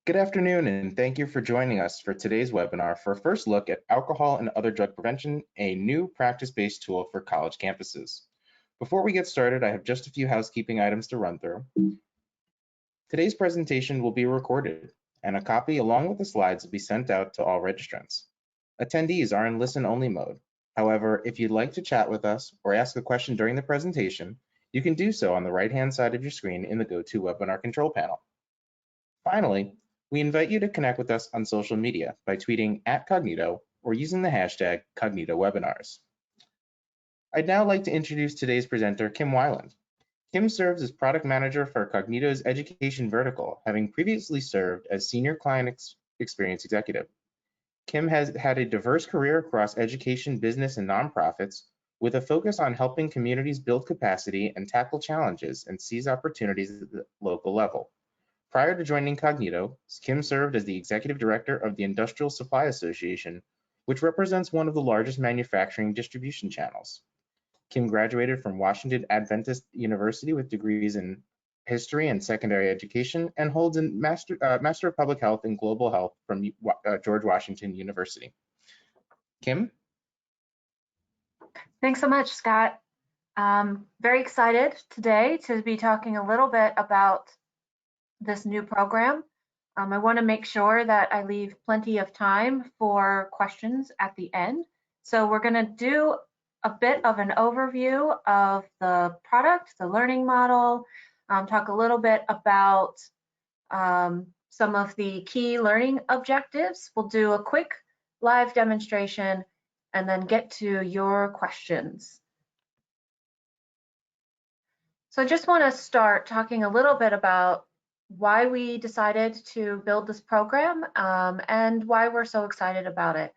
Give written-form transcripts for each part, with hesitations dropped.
Good afternoon, and thank you for joining us for today's webinar for a first look at alcohol and other drug prevention, a new practice-based tool for college campuses. Before we get started, I have just a few housekeeping items to run through. Today's presentation will be recorded, and a copy along with the slides will be sent out to all registrants. Attendees are in listen-only mode. However, if you'd like to chat with us or ask a question during the presentation, you can do so on the right-hand side of your screen in the GoToWebinar control panel. Finally, we invite you to connect with us on social media by tweeting @Kognito or using the hashtag #KognitoWebinars. I'd now like to introduce today's presenter, Kim Weiland. Kim serves as product manager for Kognito's education vertical, having previously served as senior client experience executive. Kim has had a diverse career across education, business, and nonprofits, with a focus on helping communities build capacity and tackle challenges and seize opportunities at the local level. Prior to joining Kognito, Kim served as the executive director of the Industrial Supply Association, which represents one of the largest manufacturing distribution channels. Kim graduated from Washington Adventist University with degrees in history and secondary education and holds a Master of Public Health and Global Health from George Washington University. Kim? Thanks so much, Scott. Very excited today to be talking a little bit about this new program. I want to make sure that I leave plenty of time for questions at the end. So we're going to do a bit of an overview of the product, the learning model, talk a little bit about some of the key learning objectives. We'll do a quick live demonstration and then get to your questions. So I just want to start talking a little bit about why we decided to build this program and why we're so excited about it.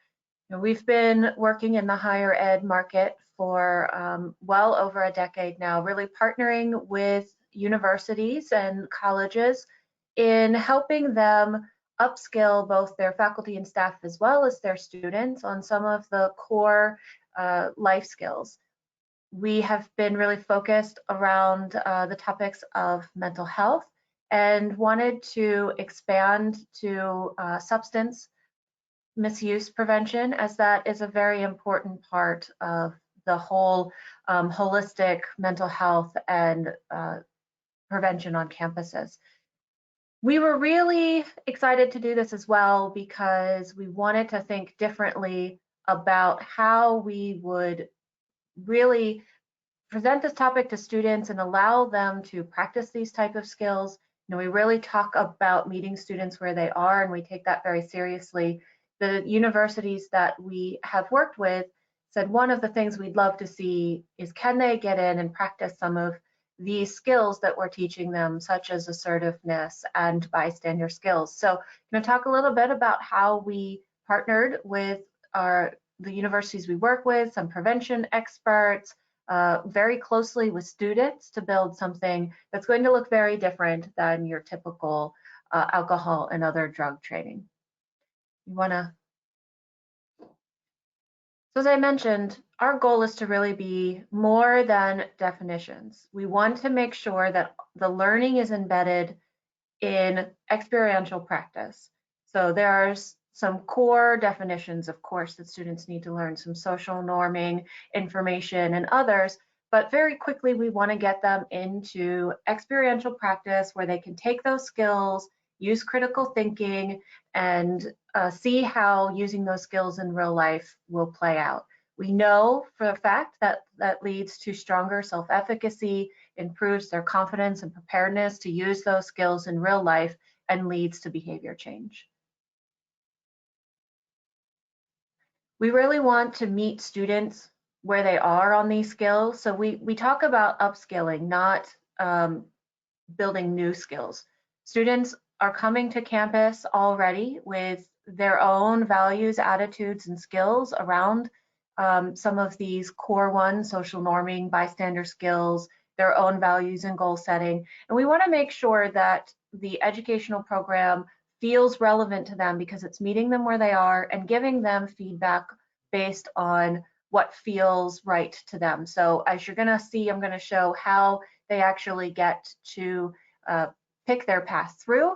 You know, we've been working in the higher ed market for well over a decade now, really partnering with universities and colleges in helping them upskill both their faculty and staff as well as their students on some of the core life skills. We have been really focused around the topics of mental health and wanted to expand to substance misuse prevention, as that is a very important part of the whole holistic mental health and prevention on campuses. We were really excited to do this as well because we wanted to think differently about how we would really present this topic to students and allow them to practice these type of skills. You know, we really talk about meeting students where they are, and we take that very seriously. The universities that we have worked with said one of the things we'd love to see is, can they get in and practice some of these skills that we're teaching them, such as assertiveness and bystander skills. So I'm going to talk a little bit about how we partnered with the universities we work with, some prevention experts, very closely with students to build something that's going to look very different than your typical alcohol and other drug training. So as I mentioned, our goal is to really be more than definitions. We want to make sure that the learning is embedded in experiential practice. So there are some core definitions, of course, that students need to learn, some social norming information and others, but very quickly we want to get them into experiential practice where they can take those skills, use critical thinking, and see how using those skills in real life will play out. We know for a fact that that leads to stronger self-efficacy, improves their confidence and preparedness to use those skills in real life, and leads to behavior change. We really want to meet students where they are on these skills. So we talk about upskilling, not building new skills. Students are coming to campus already with their own values, attitudes, and skills around some of these core ones, social norming, bystander skills, their own values and goal setting. And we want to make sure that the educational program feels relevant to them because it's meeting them where they are and giving them feedback based on what feels right to them. So as you're going to see, I'm going to show how they actually get to pick their path through.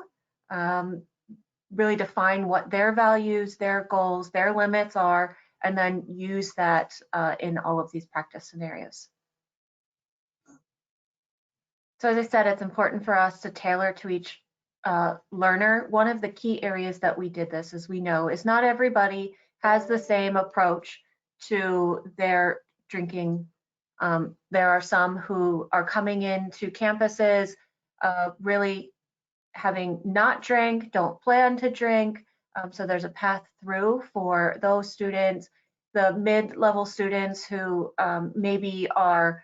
really define what their values, their goals, their limits are, and then use that in all of these practice scenarios. So as I said, it's important for us to tailor to each learner. One of the key areas that we did this, as we know, is not everybody has the same approach to their drinking. There are some who are coming into campuses really having not drank, don't plan to drink. So there's a path through for those students. The mid-level students who maybe are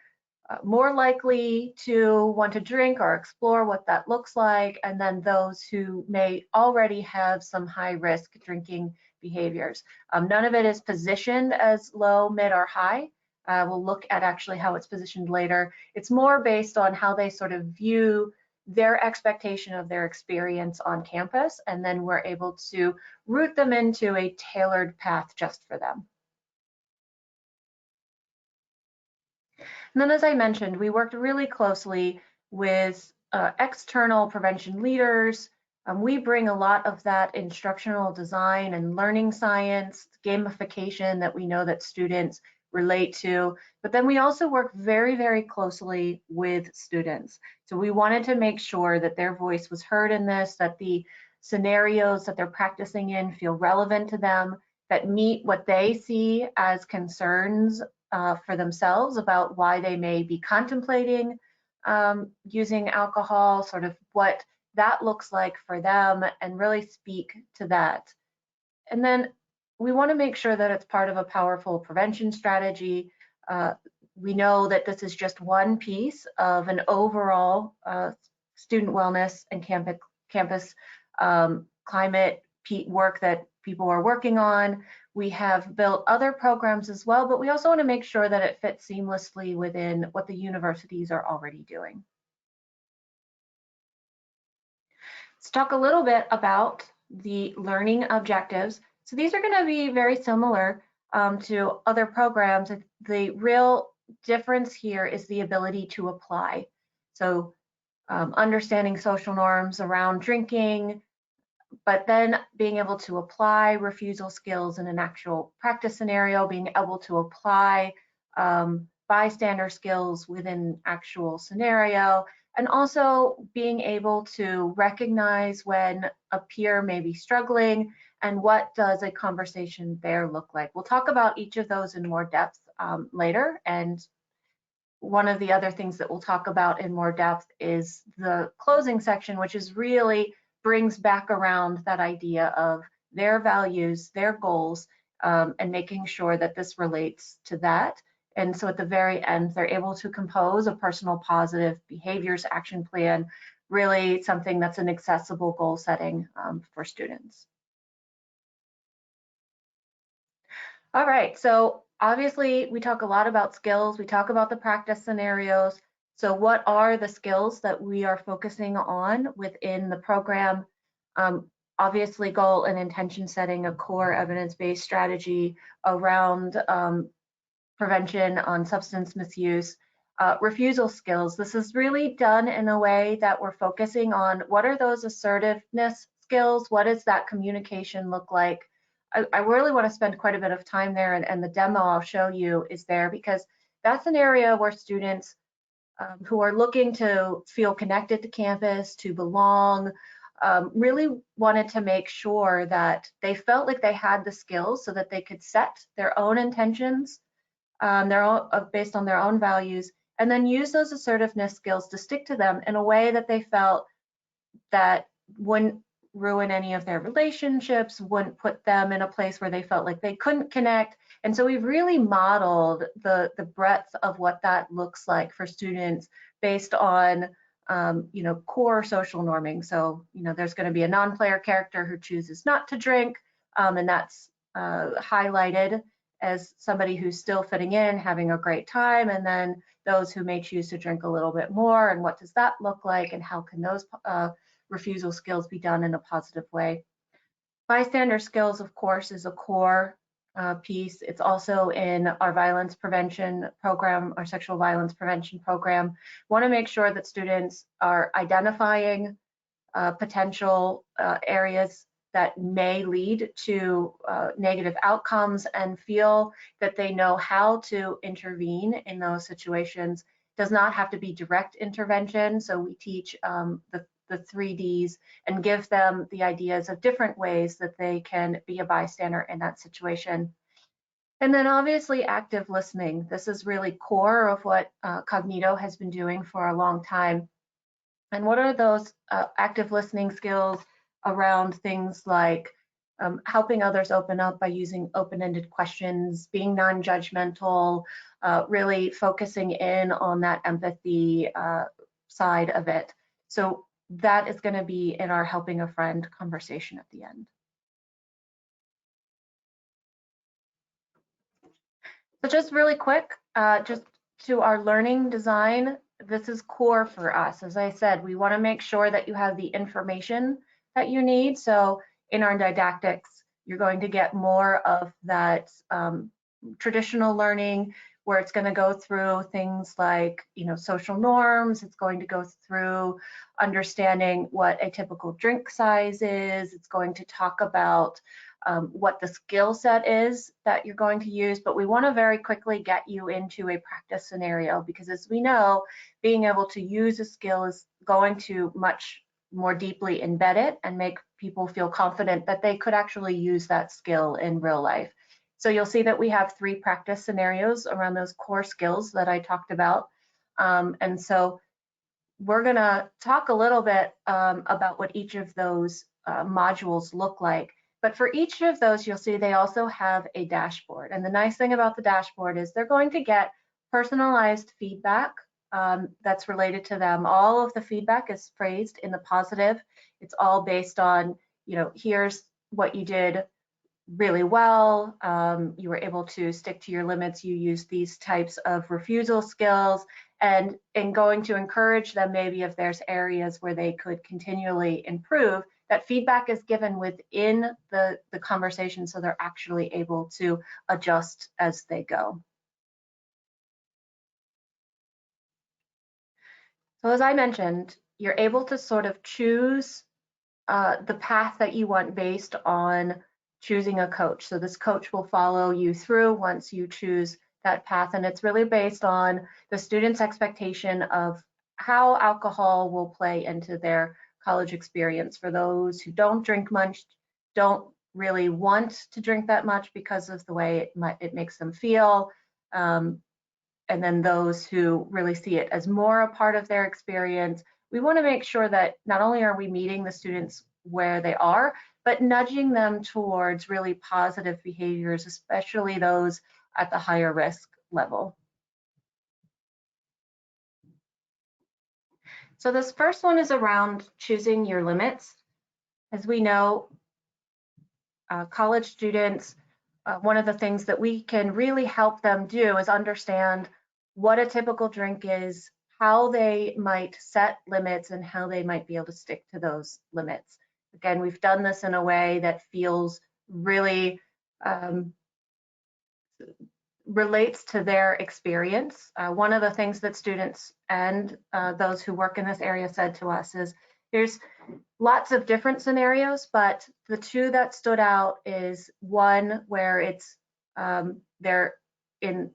more likely to want to drink or explore what that looks like, and then those who may already have some high-risk drinking behaviors. None of it is positioned as low, mid, or high. We'll look at actually how it's positioned later. It's more based on how they sort of view their expectation of their experience on campus, and then we're able to route them into a tailored path just for them. And then, as I mentioned, we worked really closely with external prevention leaders. We bring a lot of that instructional design and learning science, gamification that we know that students relate to. But then we also work very, very closely with students. So we wanted to make sure that their voice was heard in this, that the scenarios that they're practicing in feel relevant to them, that meet what they see as concerns for themselves about why they may be contemplating using alcohol, sort of what that looks like for them, and really speak to that. And then we want to make sure that it's part of a powerful prevention strategy. We know that this is just one piece of an overall student wellness and campus climate work that people are working on. We have built other programs as well, but we also want to make sure that it fits seamlessly within what the universities are already doing. Let's talk a little bit about the learning objectives. So these are going to be very similar to other programs. The real difference here is the ability to apply. So understanding social norms around drinking, but then being able to apply refusal skills in an actual practice scenario, being able to apply bystander skills within actual scenario, and also being able to recognize when a peer may be struggling and what does a conversation there look like. We'll talk about each of those in more depth later, and one of the other things that we'll talk about in more depth is the closing section, which is really brings back around that idea of their values, their goals, and making sure that this relates to that. And so at the very end, they're able to compose a personal positive behaviors action plan, really something that's an accessible goal setting for students. All right, so obviously we talk a lot about skills, we talk about the practice scenarios. So what are the skills that we are focusing on within the program? Obviously goal and intention setting, a core evidence-based strategy around prevention on substance misuse. Refusal skills, this is really done in a way that we're focusing on what are those assertiveness skills, what does that communication look like? I really want to spend quite a bit of time there, and the demo I'll show you is there because that's an area where students who are looking to feel connected to campus, to belong, really wanted to make sure that they felt like they had the skills so that they could set their own intentions, based on their own values, and then use those assertiveness skills to stick to them in a way that they felt that wouldn't ruin any of their relationships, wouldn't put them in a place where they felt like they couldn't connect. And so we've really modeled the breadth of what that looks like for students based on core social norming. So, there's going to be a non-player character who chooses not to drink, and that's highlighted as somebody who's still fitting in, having a great time, and then those who may choose to drink a little bit more, and what does that look like, and how can those refusal skills be done in a positive way. Bystander skills, of course, is a core piece. It's also in our violence prevention program, our sexual violence prevention program. Want to make sure that students are identifying potential areas that may lead to negative outcomes and feel that they know how to intervene in those situations. It does not have to be direct intervention. So we teach the 3Ds and give them the ideas of different ways that they can be a bystander in that situation. And then obviously active listening. This is really core of what Kognito has been doing for a long time. And what are those active listening skills around things like helping others open up by using open-ended questions, being non-judgmental, really focusing in on that empathy side of it. So that is going to be in our helping a friend conversation at the end. So just really quick, just to our learning design, this is core for us. As I said, we want to make sure that you have the information that you need. So in our didactics, you're going to get more of that traditional learning where it's going to go through things like, social norms. It's going to go through understanding what a typical drink size is. It's going to talk about what the skill set is that you're going to use, but we want to very quickly get you into a practice scenario because as we know, being able to use a skill is going to much more deeply embed it and make people feel confident that they could actually use that skill in real life. So you'll see that we have 3 practice scenarios around those core skills that I talked about. And so we're going to talk a little bit about what each of those modules look like. But for each of those, you'll see they also have a dashboard. And the nice thing about the dashboard is they're going to get personalized feedback that's related to them. All of the feedback is phrased in the positive. It's all based on, here's what you did really well. You were able to stick to your limits. You used these types of refusal skills and going to encourage them maybe if there's areas where they could continually improve. That feedback is given within the conversation so they're actually able to adjust as they go. So as I mentioned, you're able to sort of choose the path that you want based on choosing a coach. So this coach will follow you through once you choose that path, and it's really based on the student's expectation of how alcohol will play into their college experience. For those who don't drink much, don't really want to drink that much because of the way it makes them feel, and then those who really see it as more a part of their experience. We want to make sure that not only are we meeting the students where they are, but nudging them towards really positive behaviors, especially those at the higher risk level. So this first one is around choosing your limits. As we know, college students, one of the things that we can really help them do is understand what a typical drink is, how they might set limits, and how they might be able to stick to those limits. Again, we've done this in a way that feels really relates to their experience. One of the things that students and those who work in this area said to us is there's lots of different scenarios, but the 2 that stood out is one where it's they're in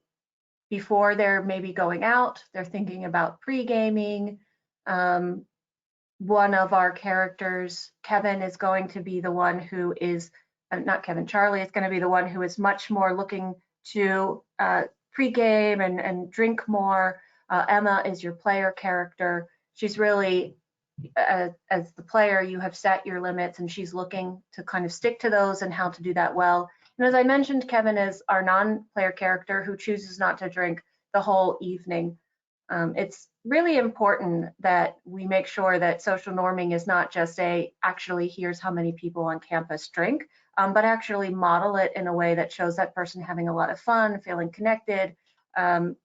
before they're maybe going out, they're thinking about pre-gaming. One of our characters, Kevin, is going to be the one who is, not Kevin, Charlie is going to be the one who is much more looking to pre-game and drink more. Emma is your player character. She's really, as the player, you have set your limits and she's looking to kind of stick to those and how to do that well. And as I mentioned, Kevin is our non-player character who chooses not to drink the whole evening. It's really important that we make sure that social norming is not just actually here's how many people on campus drink, but actually model it in a way that shows that person having a lot of fun, feeling connected, and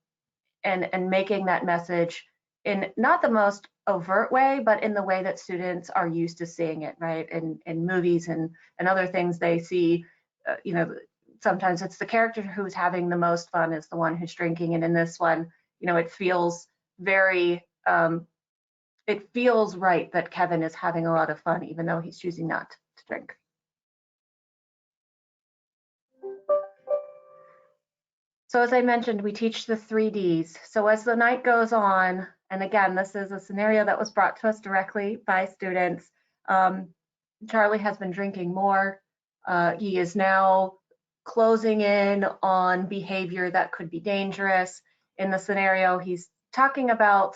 making that message in not the most overt way, but in the way that students are used to seeing it, right? In movies and other things they see, sometimes it's the character who's having the most fun is the one who's drinking. And in this one, it feels very, it feels right that Kevin is having a lot of fun, even though he's choosing not to drink. So as I mentioned, we teach the 3Ds. So as the night goes on, and again, this is a scenario that was brought to us directly by students. Charlie has been drinking more. He is now closing in on behavior that could be dangerous. In the scenario, he's talking about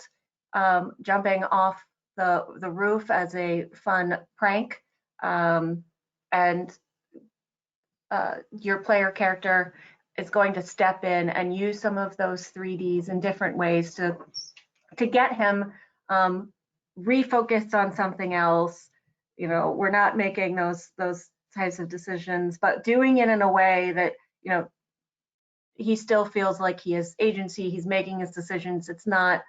jumping off the roof as a fun prank. And your player character is going to step in and use some of those 3Ds in different ways to get him refocused on something else. You know, we're not making those types of decisions, but doing it in a way that, you know, he still feels like he has agency, he's making his decisions. It's not,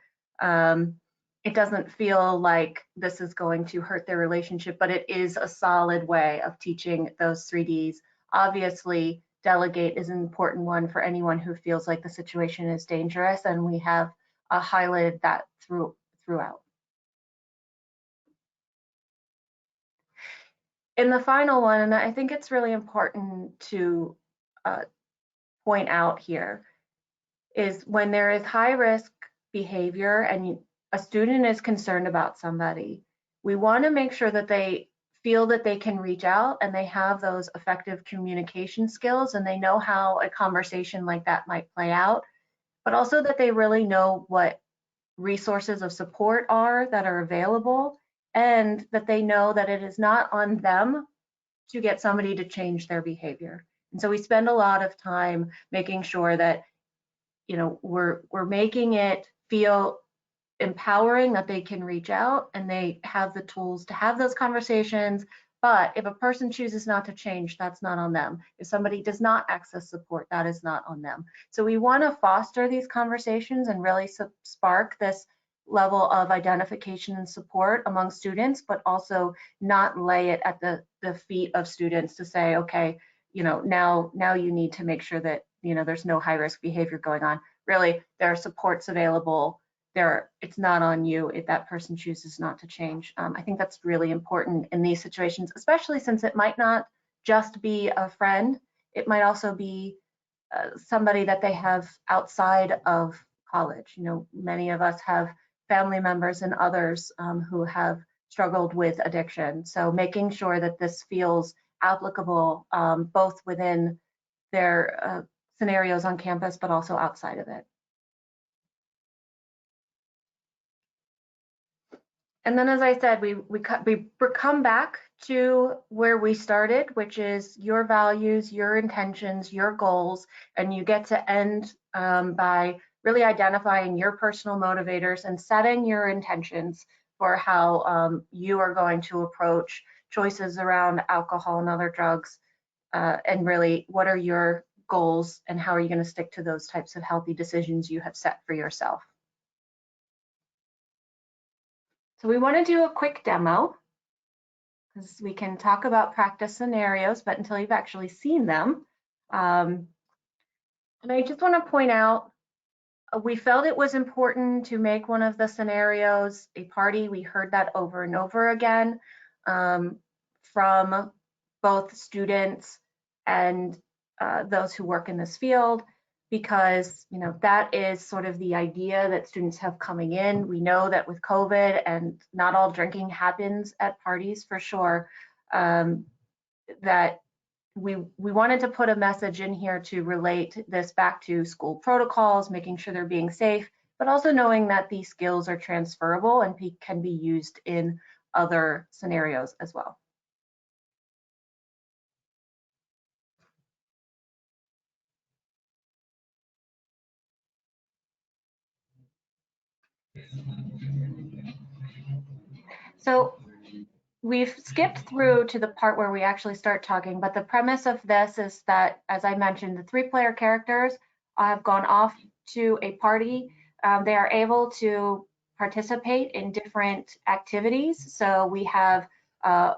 it doesn't feel like this is going to hurt their relationship, but it is a solid way of teaching those 3Ds. Obviously, delegate is an important one for anyone who feels like the situation is dangerous, and we have highlighted that throughout. In the final one, and I think it's really important to point out here, is when there is high risk behavior and a student is concerned about somebody, we want to make sure that they feel that they can reach out and they have those effective communication skills and they know how a conversation like that might play out, but also that they really know what resources of support are that are available, and that they know that it is not on them to get somebody to change their behavior. And so we spend a lot of time making sure that, you know, we're making it feel empowering, that they can reach out and they have the tools to have those conversations. But if a person chooses not to change, that's not on them. If somebody does not access support, that is not on them. So we want to foster these conversations and really spark this level of identification and support among students, but also not lay it at the feet of students to say, okay, you know, now you need to make sure that, you know, there's no high risk behavior going on. Really, there are supports available. It's not on you if that person chooses not to change. I think that's really important in these situations, especially since it might not just be a friend. It might also be somebody that they have outside of college. You know, many of us have family members and others who have struggled with addiction. So making sure that this feels applicable both within their scenarios on campus, but also outside of it. And then, as I said, we come back to where we started, which is your values, your intentions, your goals, and you get to end by really identifying your personal motivators and setting your intentions for how you are going to approach choices around alcohol and other drugs, and really what are your goals and how are you going to stick to those types of healthy decisions you have set for yourself. So we want to do a quick demo because we can talk about practice scenarios, but until you've actually seen them. And I just want to point out, we felt it was important to make one of the scenarios a party. We heard that over and over again from both students and those who work in this field, because, you know, that is sort of the idea that students have coming in. We know that with COVID and not all drinking happens at parties for sure, that we wanted to put a message in here to relate this back to school protocols, making sure they're being safe, but also knowing that these skills are transferable and can be used in other scenarios as well. So we've skipped through to the part where we actually start talking, but the premise of this is that, as I mentioned, the 3-player characters have gone off to a party. They are able to participate in different activities. So we have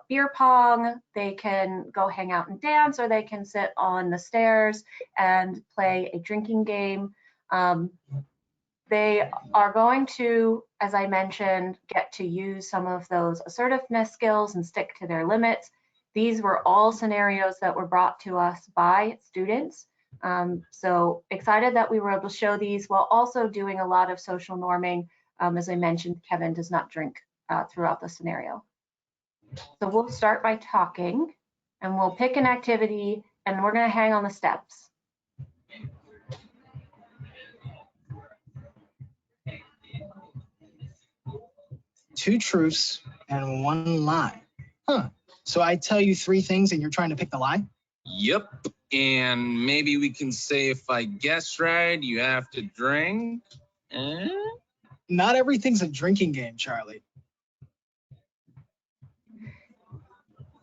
beer pong, they can go hang out and dance, or they can sit on the stairs and play a drinking game. They are going to, as I mentioned, get to use some of those assertiveness skills and stick to their limits. These were all scenarios that were brought to us by students. So excited that we were able to show these while also doing a lot of social norming. As I mentioned, Kevin does not drink throughout the scenario. So we'll start by talking, and we'll pick an activity, and we're going to hang on the steps. Two truths and one lie. Huh. So I tell you three things and you're trying to pick the lie? Yep. And maybe we can say if I guess right, you have to drink. Not everything's a drinking game, Charlie.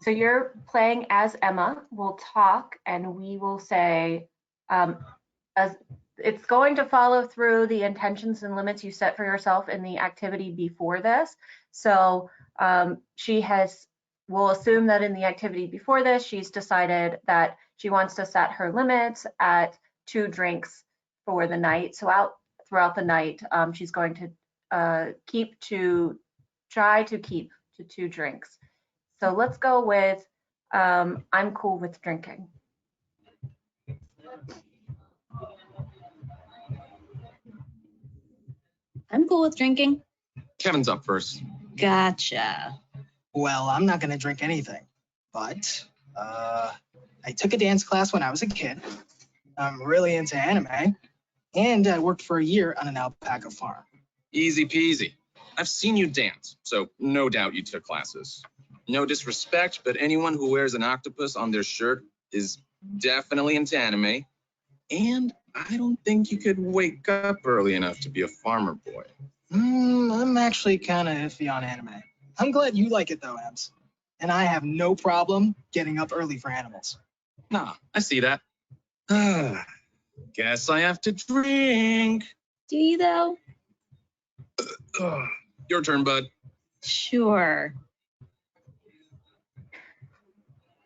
So you're playing as Emma. We'll talk and we will say, as it's going to follow through the intentions and limits you set for yourself in the activity before this. So we'll assume that in the activity before this, she's decided that she wants to set her limits at 2 drinks for the night. So throughout the night, she's going to try to keep to 2 drinks. So let's go with, I'm cool with drinking. I'm cool with drinking. Kevin's up first. Gotcha. Well, I'm not going to drink anything, but I took a dance class when I was a kid. I'm really into anime, and I worked for a year on an alpaca farm. Easy peasy. I've seen you dance, so no doubt you took classes. No disrespect, but anyone who wears an octopus on their shirt is definitely into anime. And I don't think you could wake up early enough to be a farmer boy. I'm actually kind of iffy on anime. I'm glad you like it though, Ems. And I have no problem getting up early for animals. Nah, I see that. Guess I have to drink. Do you though? Your turn, bud. Sure.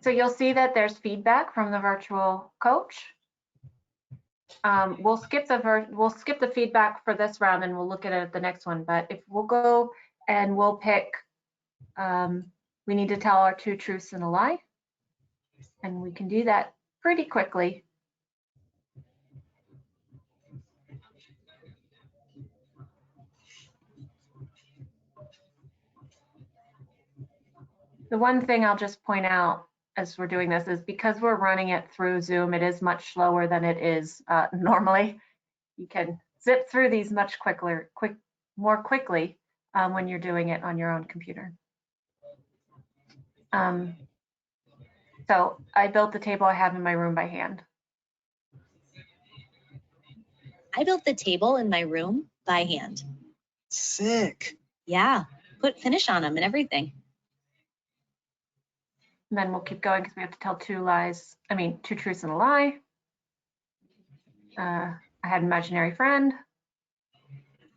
So you'll see that there's feedback from the virtual coach. We'll skip the feedback for this round and we'll look at it at the next one. But if we'll go and we'll pick, we need to tell our 2 truths and a lie. And we can do that pretty quickly. The one thing I'll just point out as we're doing this is because we're running it through Zoom, it is much slower than it is normally. You can zip through these much more quickly when you're doing it on your own computer. So I built the table I have in my room by hand. I built the table in my room by hand. Sick. Yeah, put finish on them and everything. And then we'll keep going because we have to tell 2 truths and a lie. I had an imaginary friend.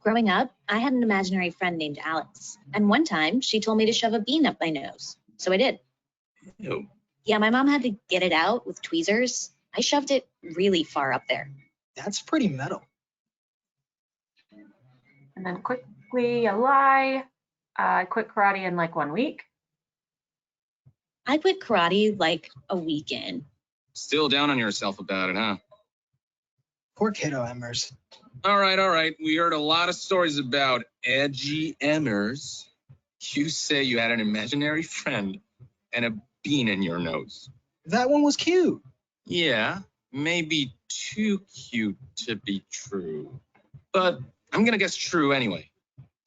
Growing up, I had an imaginary friend named Alex. And one time she told me to shove a bean up my nose. So I did. Ew. Yeah, my mom had to get it out with tweezers. I shoved it really far up there. That's pretty metal. And then quickly a lie. I quit karate in like 1 week. I quit karate like a week in. Still down on yourself about it, huh? Poor kiddo, Emmers. All right. We heard a lot of stories about edgy Emmers. You say you had an imaginary friend and a bean in your nose. That one was cute. Yeah, maybe too cute to be true. But I'm gonna guess true anyway.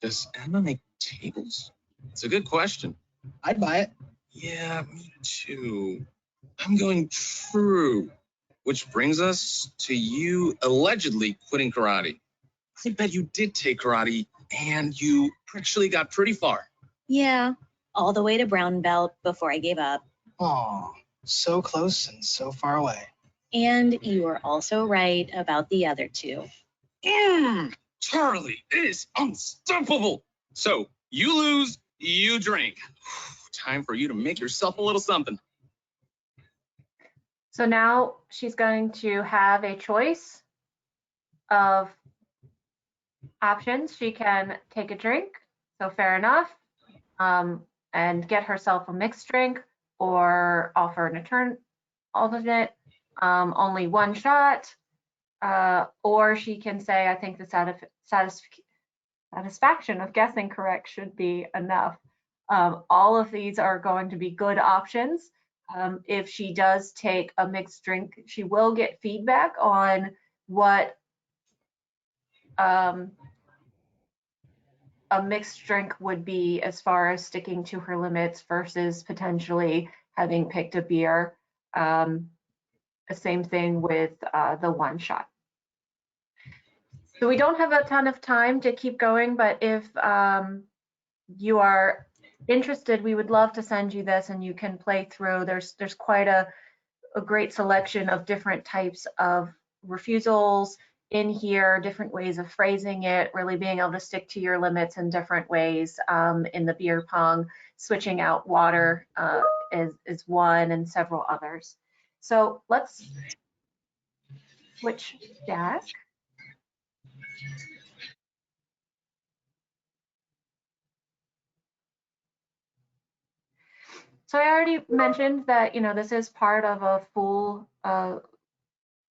Does Emma make tables? It's a good question. I'd buy it. Yeah, me too. I'm going true. Which brings us to you allegedly quitting karate. I bet you did take karate and you actually got pretty far. Yeah, all the way to brown belt before I gave up. Aw, so close and so far away. And you were also right about the other 2. Charlie is unstoppable. So you lose, you drink. Time for you to make yourself a little something. So now she's going to have a choice of options. She can take a drink, so fair enough, and get herself a mixed drink or offer an alternate, only one shot, or she can say, I think the satisfaction of guessing correct should be enough. All of these are going to be good options. If she does take a mixed drink, she will get feedback on what a mixed drink would be as far as sticking to her limits versus potentially having picked a beer. The same thing with the one shot. So we don't have a ton of time to keep going, but if you are interested, we would love to send you this and you can play through. There's quite a great selection of different types of refusals in here, different ways of phrasing it, really being able to stick to your limits in different ways. In the beer pong, switching out water is one, and several others. So let's switch back. So I already mentioned that, this is part of a full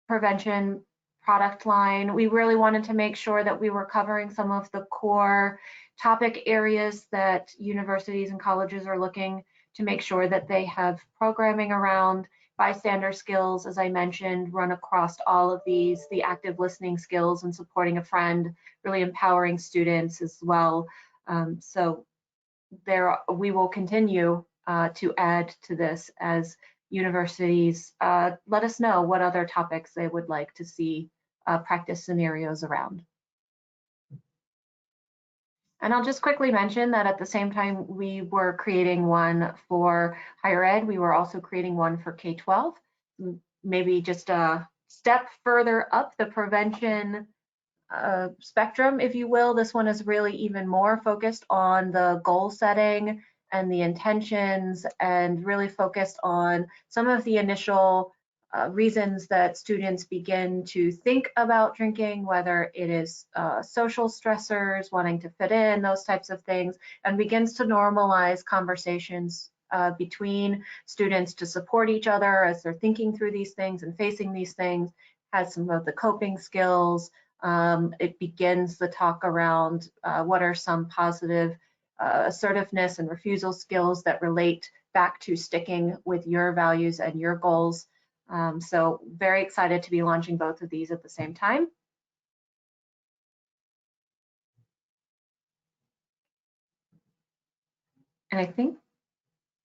prevention product line. We really wanted to make sure that we were covering some of the core topic areas that universities and colleges are looking to make sure that they have programming around. Bystander skills, as I mentioned, run across all of these, the active listening skills and supporting a friend, really empowering students as well. So we will continue to add to this as universities let us know what other topics they would like to see practice scenarios around. And I'll just quickly mention that at the same time we were creating one for higher ed, we were also creating one for K-12, maybe just a step further up the prevention spectrum, if you will. This one is really even more focused on the goal setting and the intentions, and really focused on some of the initial reasons that students begin to think about drinking, whether it is social stressors, wanting to fit in, those types of things, and begins to normalize conversations between students to support each other as they're thinking through these things and facing these things, has some of the coping skills. It begins the talk around what are some positive assertiveness and refusal skills that relate back to sticking with your values and your goals. So very excited to be launching both of these at the same time. And I think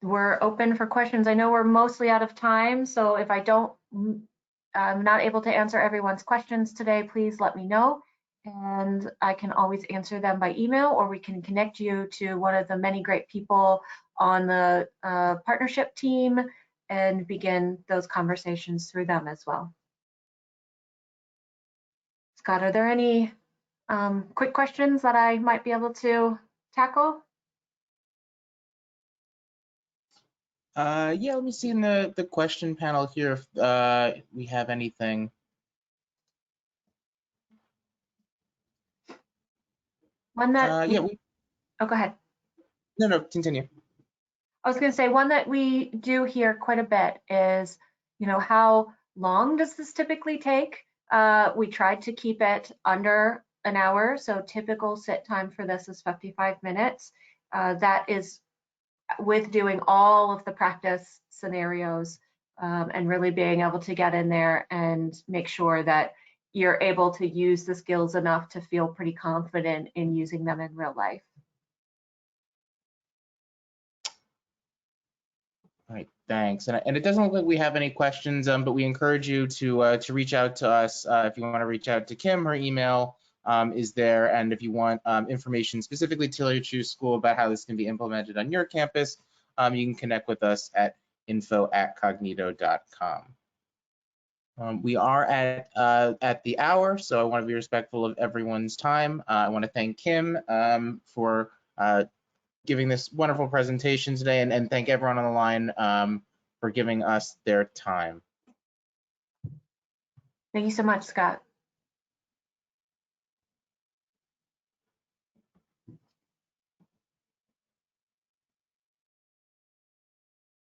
we're open for questions. I know we're mostly out of time, so if I'm not able to answer everyone's questions today, please let me know. And I can always answer them by email, or we can connect you to one of the many great people on the partnership team and begin those conversations through them as well. Scott, are there any quick questions that I might be able to tackle? Yeah, let me see in the question panel here if we have anything. One that yeah, oh, go ahead. No, continue. I was going to say, one that we do hear quite a bit is, how long does this typically take? We tried to keep it under an hour, so typical sit time for this is 55 minutes. That is with doing all of the practice scenarios and really being able to get in there and make sure that you're able to use the skills enough to feel pretty confident in using them in real life. All right, thanks. And it doesn't look like we have any questions, but we encourage you to reach out to us if you want to reach out to Kim. Her email is there, and if you want information specifically tailored to your school about how this can be implemented on your campus, you can connect with us at info@kognito.com. We are at the hour, so I want to be respectful of everyone's time. I want to thank Kim for giving this wonderful presentation today, and thank everyone on the line for giving us their time. Thank you so much, Scott.